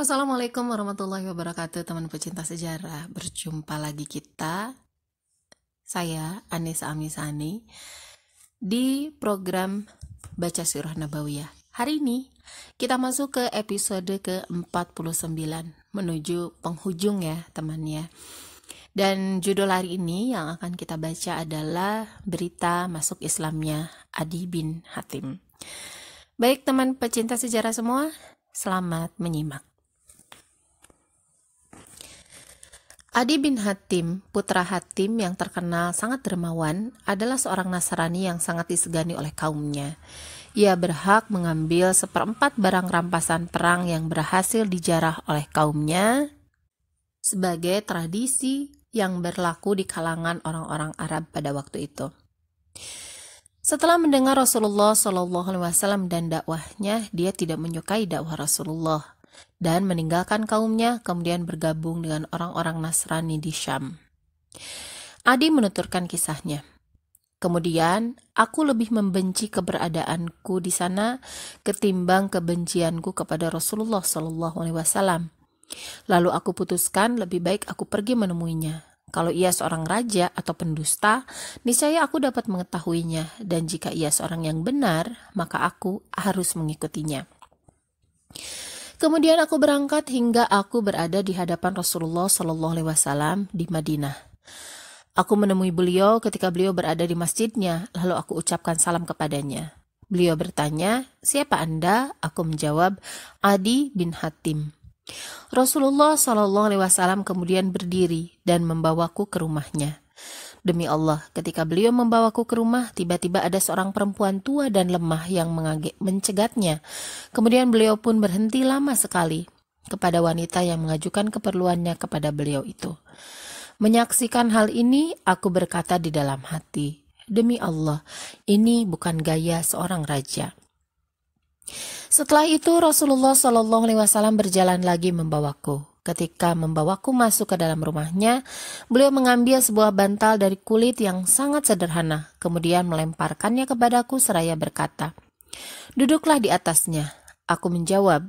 Assalamualaikum warahmatullahi wabarakatuh, teman pecinta sejarah. Berjumpa lagi saya Anissa Amisani di program Baca Sirah Nabawiyah. Hari ini kita masuk ke episode ke-49, menuju penghujung ya teman ya. Dan judul hari ini yang akan kita baca adalah berita masuk Islamnya Adi bin Hatim. Baik teman pecinta sejarah semua, selamat menyimak. Adi bin Hatim, putra Hatim yang terkenal sangat dermawan, adalah seorang Nasrani yang sangat disegani oleh kaumnya. Ia berhak mengambil 1/4 barang rampasan perang yang berhasil dijarah oleh kaumnya sebagai tradisi yang berlaku di kalangan orang-orang Arab pada waktu itu. Setelah mendengar Rasulullah SAW dan dakwahnya, dia tidak menyukai dakwah Rasulullah dan meninggalkan kaumnya, kemudian bergabung dengan orang-orang Nasrani di Syam. Adi menuturkan kisahnya. Kemudian, aku lebih membenci keberadaanku di sana ketimbang kebencianku kepada Rasulullah SAW. Lalu aku putuskan lebih baik aku pergi menemuinya. Kalau ia seorang raja atau pendusta, niscaya aku dapat mengetahuinya, dan jika ia seorang yang benar, maka aku harus mengikutinya. Kemudian aku berangkat hingga aku berada di hadapan Rasulullah SAW di Madinah. Aku menemui beliau ketika beliau berada di masjidnya, lalu aku ucapkan salam kepadanya. Beliau bertanya, "Siapa Anda?" Aku menjawab, "Adi bin Hatim." Rasulullah SAW kemudian berdiri dan membawaku ke rumahnya. Demi Allah, ketika beliau membawaku ke rumah, tiba-tiba ada seorang perempuan tua dan lemah yang mencegatnya. Kemudian beliau pun berhenti lama sekali kepada wanita yang mengajukan keperluannya kepada beliau itu. Menyaksikan hal ini, aku berkata di dalam hati, demi Allah, ini bukan gaya seorang raja. Setelah itu Rasulullah SAW berjalan lagi membawaku. Ketika membawaku masuk ke dalam rumahnya, beliau mengambil sebuah bantal dari kulit yang sangat sederhana, kemudian melemparkannya kepadaku seraya berkata, "Duduklah di atasnya." Aku menjawab,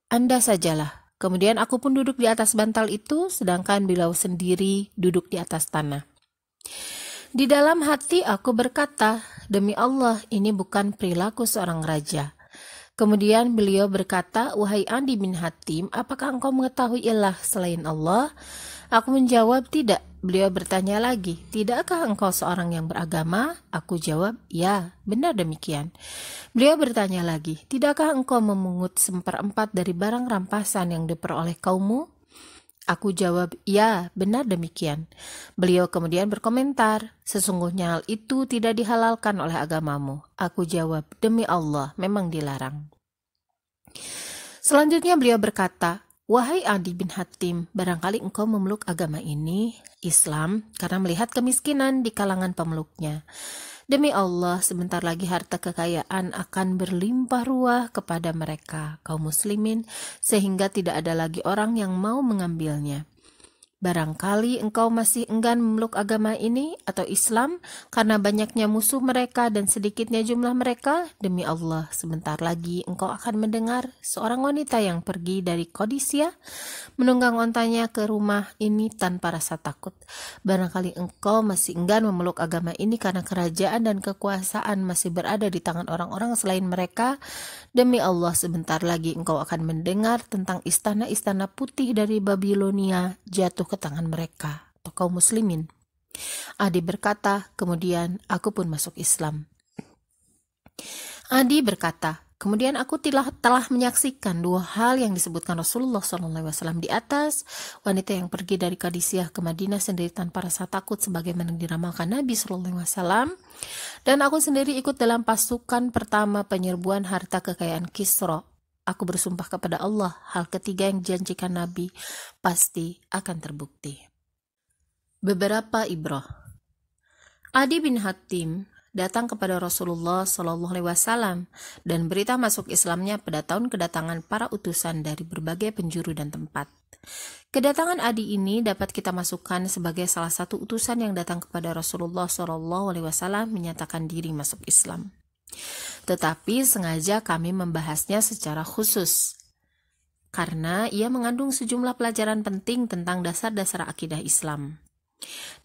"Anda sajalah." Kemudian aku pun duduk di atas bantal itu, sedangkan beliau sendiri duduk di atas tanah. Di dalam hati aku berkata, demi Allah, ini bukan perilaku seorang raja. Kemudian beliau berkata, "Wahai Adi bin Hatim, apakah engkau mengetahui ilah selain Allah?" Aku menjawab, "Tidak." Beliau bertanya lagi, "Tidakkah engkau seorang yang beragama?" Aku jawab, "Ya, benar demikian." Beliau bertanya lagi, "Tidakkah engkau memungut 1/4 dari barang rampasan yang diperoleh kaummu?" Aku jawab, "Ya, benar demikian." Beliau kemudian berkomentar, "Sesungguhnya hal itu tidak dihalalkan oleh agamamu." Aku jawab, "Demi Allah, memang dilarang." Selanjutnya beliau berkata, "Wahai Adi bin Hatim, barangkali engkau memeluk agama ini, Islam, karena melihat kemiskinan di kalangan pemeluknya. Demi Allah, sebentar lagi harta kekayaan akan berlimpah ruah kepada mereka, kaum muslimin, sehingga tidak ada lagi orang yang mau mengambilnya. Barangkali engkau masih enggan memeluk agama ini atau Islam karena banyaknya musuh mereka dan sedikitnya jumlah mereka. Demi Allah, sebentar lagi engkau akan mendengar seorang wanita yang pergi dari Qadisiyah menunggang ontanya ke rumah ini tanpa rasa takut. Barangkali engkau masih enggan memeluk agama ini karena kerajaan dan kekuasaan masih berada di tangan orang-orang selain mereka. Demi Allah, sebentar lagi engkau akan mendengar tentang istana-istana putih dari Babilonia jatuh ke tangan mereka, atau kaum muslimin." Adi berkata, "Kemudian aku pun masuk Islam." Adi berkata, "Kemudian aku telah menyaksikan 2 hal yang disebutkan Rasulullah SAW di atas. Wanita yang pergi dari Qadisiyah ke Madinah sendiri tanpa rasa takut sebagaimana diramalkan Nabi SAW. Dan aku sendiri ikut dalam pasukan pertama penyerbuan harta kekayaan Kisra. Aku bersumpah kepada Allah, hal ketiga yang dijanjikan Nabi pasti akan terbukti." Beberapa ibrah. Adi bin Hatim datang kepada Rasulullah SAW dan berita masuk Islamnya pada tahun kedatangan para utusan dari berbagai penjuru dan tempat. Kedatangan Adi ini dapat kita masukkan sebagai salah satu utusan yang datang kepada Rasulullah SAW menyatakan diri masuk Islam. Tetapi sengaja kami membahasnya secara khusus karena ia mengandung sejumlah pelajaran penting tentang dasar-dasar akidah Islam.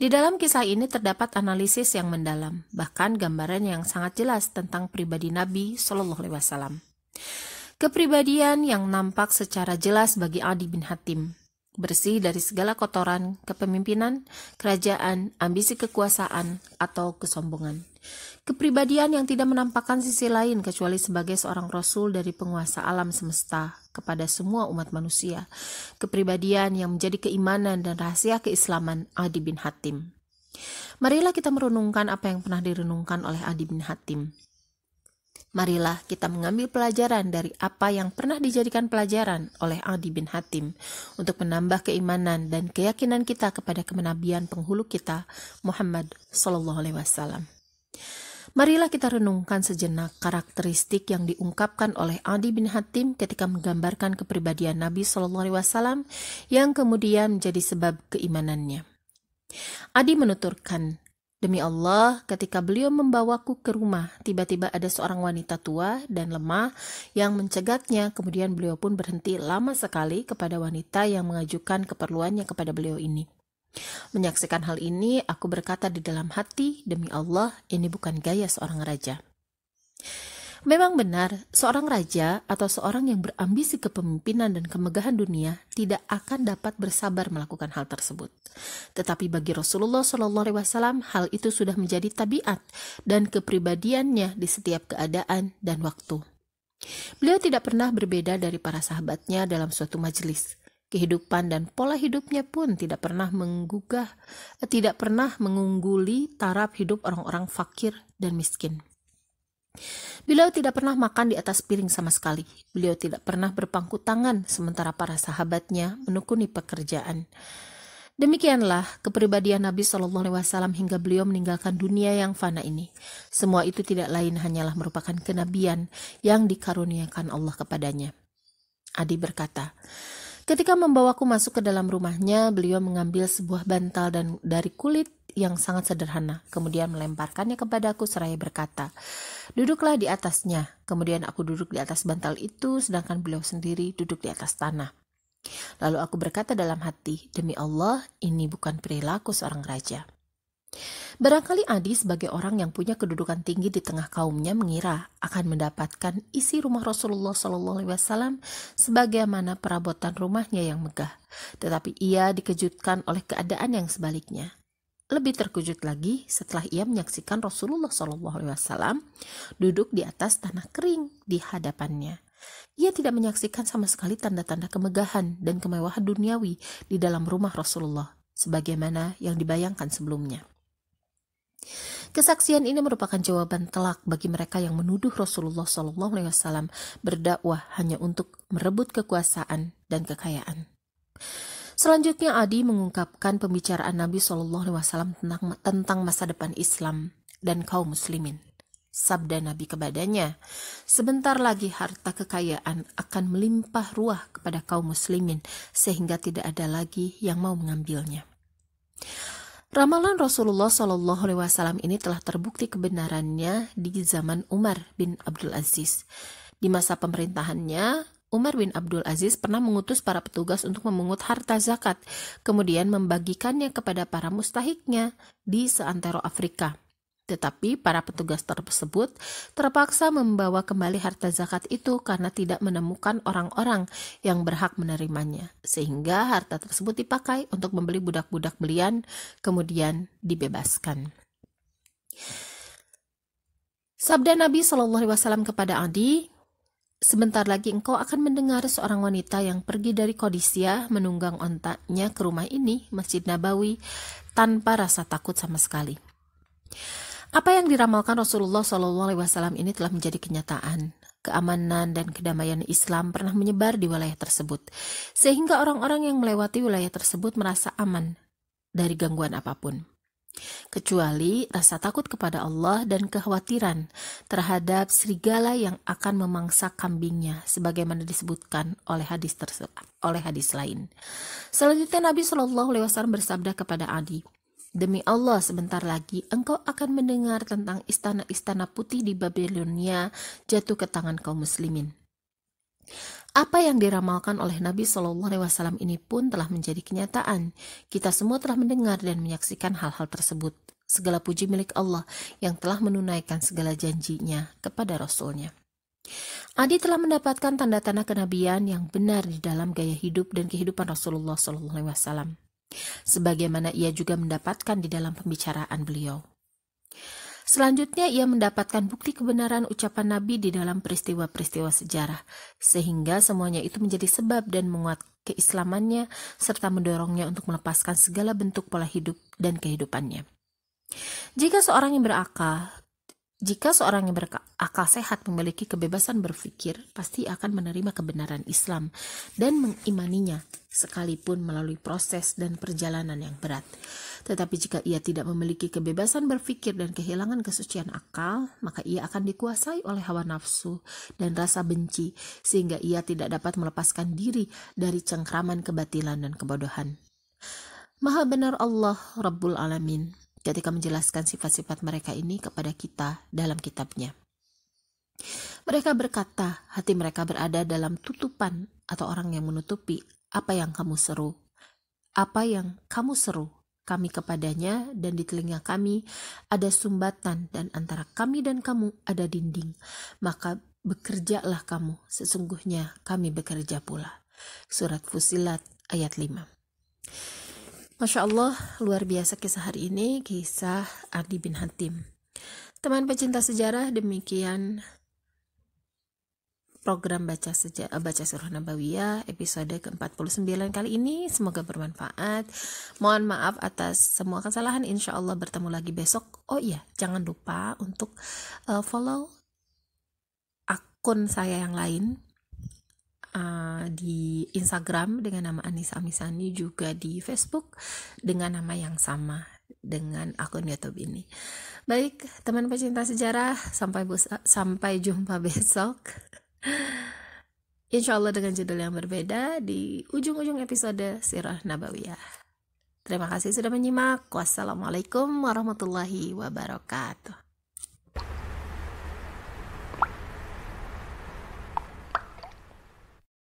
Di dalam kisah ini terdapat analisis yang mendalam, bahkan gambaran yang sangat jelas tentang pribadi Nabi Shallallahu Alaihi Wasallam. Kepribadian yang nampak secara jelas bagi Adi bin Hatim, bersih dari segala kotoran, kepemimpinan, kerajaan, ambisi kekuasaan, atau kesombongan. Kepribadian yang tidak menampakkan sisi lain kecuali sebagai seorang rasul dari penguasa alam semesta kepada semua umat manusia. Kepribadian yang menjadi keimanan dan rahasia keislaman Adi bin Hatim. Marilah kita merenungkan apa yang pernah direnungkan oleh Adi bin Hatim. Marilah kita mengambil pelajaran dari apa yang pernah dijadikan pelajaran oleh Adi bin Hatim untuk menambah keimanan dan keyakinan kita kepada kenabian penghulu kita Muhammad Sallallahu Alaihi Wasallam. Marilah kita renungkan sejenak karakteristik yang diungkapkan oleh Adi bin Hatim ketika menggambarkan kepribadian Nabi Sallallahu Alaihi Wasallam yang kemudian menjadi sebab keimanannya. Adi menuturkan, "Demi Allah, ketika beliau membawaku ke rumah, tiba-tiba ada seorang wanita tua dan lemah yang mencegatnya. Kemudian beliau pun berhenti lama sekali kepada wanita yang mengajukan keperluannya kepada beliau ini. Menyaksikan hal ini, aku berkata di dalam hati, demi Allah, ini bukan gaya seorang raja." Memang benar, seorang raja atau seorang yang berambisi kepemimpinan dan kemegahan dunia tidak akan dapat bersabar melakukan hal tersebut. Tetapi bagi Rasulullah SAW, hal itu sudah menjadi tabiat dan kepribadiannya di setiap keadaan dan waktu. Beliau tidak pernah berbeda dari para sahabatnya dalam suatu majelis. Kehidupan dan pola hidupnya pun tidak pernah mengungguli taraf hidup orang-orang fakir dan miskin. Beliau tidak pernah makan di atas piring sama sekali. Beliau tidak pernah berpangku tangan sementara para sahabatnya menekuni pekerjaan. Demikianlah kepribadian Nabi Shallallahu Alaihi Wasallam hingga beliau meninggalkan dunia yang fana ini. Semua itu tidak lain hanyalah merupakan kenabian yang dikaruniakan Allah kepadanya. Adi berkata, ketika membawaku masuk ke dalam rumahnya, beliau mengambil sebuah bantal dari kulit yang sangat sederhana, kemudian melemparkannya kepadaku seraya berkata, "Duduklah di atasnya." Kemudian aku duduk di atas bantal itu, sedangkan beliau sendiri duduk di atas tanah. Lalu aku berkata dalam hati, demi Allah, ini bukan perilaku seorang raja. Barangkali Adi sebagai orang yang punya kedudukan tinggi di tengah kaumnya mengira akan mendapatkan isi rumah Rasulullah SAW sebagaimana perabotan rumahnya yang megah. Tetapi ia dikejutkan oleh keadaan yang sebaliknya. Lebih terkejut lagi setelah ia menyaksikan Rasulullah SAW duduk di atas tanah kering di hadapannya. Ia tidak menyaksikan sama sekali tanda-tanda kemegahan dan kemewahan duniawi di dalam rumah Rasulullah sebagaimana yang dibayangkan sebelumnya. Kesaksian ini merupakan jawaban telak bagi mereka yang menuduh Rasulullah SAW berdakwah hanya untuk merebut kekuasaan dan kekayaan. Selanjutnya Adi mengungkapkan pembicaraan Nabi SAW tentang masa depan Islam dan kaum muslimin. Sabda Nabi kepadanya, sebentar lagi harta kekayaan akan melimpah ruah kepada kaum muslimin sehingga tidak ada lagi yang mau mengambilnya. Ramalan Rasulullah SAW ini telah terbukti kebenarannya di zaman Umar bin Abdul Aziz. Di masa pemerintahannya, Umar bin Abdul Aziz pernah mengutus para petugas untuk memungut harta zakat, kemudian membagikannya kepada para mustahiknya di seantero Afrika. Tetapi para petugas tersebut terpaksa membawa kembali harta zakat itu karena tidak menemukan orang-orang yang berhak menerimanya, sehingga harta tersebut dipakai untuk membeli budak-budak belian, kemudian dibebaskan. Sabda Nabi SAW kepada Adi, sebentar lagi engkau akan mendengar seorang wanita yang pergi dari Qadisiyah menunggang ontaknya ke rumah ini, Masjid Nabawi, tanpa rasa takut sama sekali. Apa yang diramalkan Rasulullah SAW ini telah menjadi kenyataan. Keamanan dan kedamaian Islam pernah menyebar di wilayah tersebut, sehingga orang-orang yang melewati wilayah tersebut merasa aman dari gangguan apapun, kecuali rasa takut kepada Allah dan kekhawatiran terhadap serigala yang akan memangsa kambingnya, sebagaimana disebutkan oleh hadis lain. Selanjutnya Nabi SAW bersabda kepada Adi, demi Allah, sebentar lagi engkau akan mendengar tentang istana-istana putih di Babilonia jatuh ke tangan kaum muslimin. Apa yang diramalkan oleh Nabi Shallallahu Alaihi Wasallam ini pun telah menjadi kenyataan. Kita semua telah mendengar dan menyaksikan hal-hal tersebut. Segala puji milik Allah yang telah menunaikan segala janjinya kepada Rasulnya. Adi telah mendapatkan tanda-tanda kenabian yang benar di dalam gaya hidup dan kehidupan Rasulullah Shallallahu Alaihi Wasallam, sebagaimana ia juga mendapatkan di dalam pembicaraan beliau. Selanjutnya ia mendapatkan bukti kebenaran ucapan Nabi di dalam peristiwa-peristiwa sejarah, sehingga semuanya itu menjadi sebab dan menguat keislamannya serta mendorongnya untuk melepaskan segala bentuk pola hidup dan kehidupannya. Jika seorang yang berakal sehat memiliki kebebasan berpikir, pasti akan menerima kebenaran Islam dan mengimaninya, sekalipun melalui proses dan perjalanan yang berat. Tetapi jika ia tidak memiliki kebebasan berpikir dan kehilangan kesucian akal, maka ia akan dikuasai oleh hawa nafsu dan rasa benci, sehingga ia tidak dapat melepaskan diri dari cengkraman kebatilan dan kebodohan. Maha benar Allah Rabbul Alamin ketika menjelaskan sifat-sifat mereka ini kepada kita dalam kitabnya. Mereka berkata, hati mereka berada dalam tutupan atau orang yang menutupi apa yang kamu seru kami kepadanya, dan di telinga kami ada sumbatan, dan antara kami dan kamu ada dinding. Maka bekerjalah kamu, sesungguhnya kami bekerja pula. Surat Fussilat ayat 5. Masya Allah, luar biasa kisah hari ini, kisah Adi bin Hatim. Teman pecinta sejarah, demikian program baca surah Nabawiyah episode ke-49 kali ini. Semoga bermanfaat. Mohon maaf atas semua kesalahan. Insya Allah bertemu lagi besok. Oh iya, jangan lupa untuk follow akun saya yang lain di Instagram dengan nama Anissa Amisani, juga di Facebook dengan nama yang sama dengan akun YouTube ini. Baik, teman pecinta sejarah, sampai jumpa besok. Insya Allah dengan judul yang berbeda di ujung-ujung episode Sirah Nabawiyah. Terima kasih sudah menyimak. Wassalamualaikum warahmatullahi wabarakatuh.